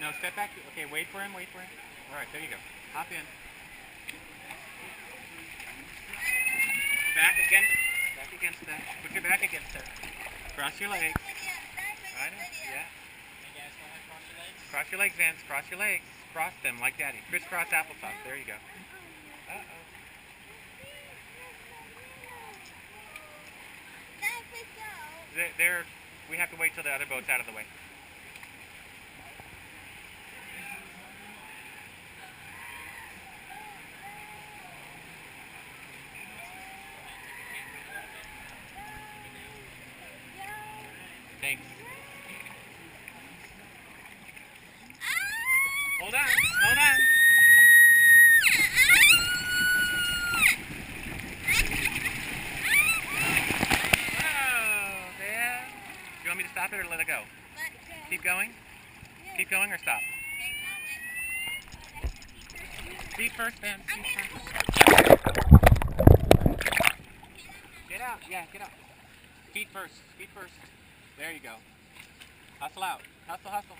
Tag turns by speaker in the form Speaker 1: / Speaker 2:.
Speaker 1: No, step back. Okay, wait for him, wait for him. Alright, there you go. Hop in. Back against that. Put your back against her. Cross your legs. I know, yeah.
Speaker 2: Hey guys, go ahead, cross your legs.
Speaker 1: Cross your legs, Vance. Cross your legs. Cross them like Daddy. Crisscross applesauce. There you go. Uh-oh. We have to wait till the other boat's out of the way. Thanks. Hold on, hold on. Oh, man. You want me to stop it or let it go?
Speaker 3: Let it go.
Speaker 1: Keep going?
Speaker 3: Yeah.
Speaker 1: Keep going or stop?
Speaker 3: Keep going.
Speaker 1: Feet first, Vance. Feet first. Get out. Yeah, get out. Feet first. Feet first. There you go. Hustle out. Hustle, hustle.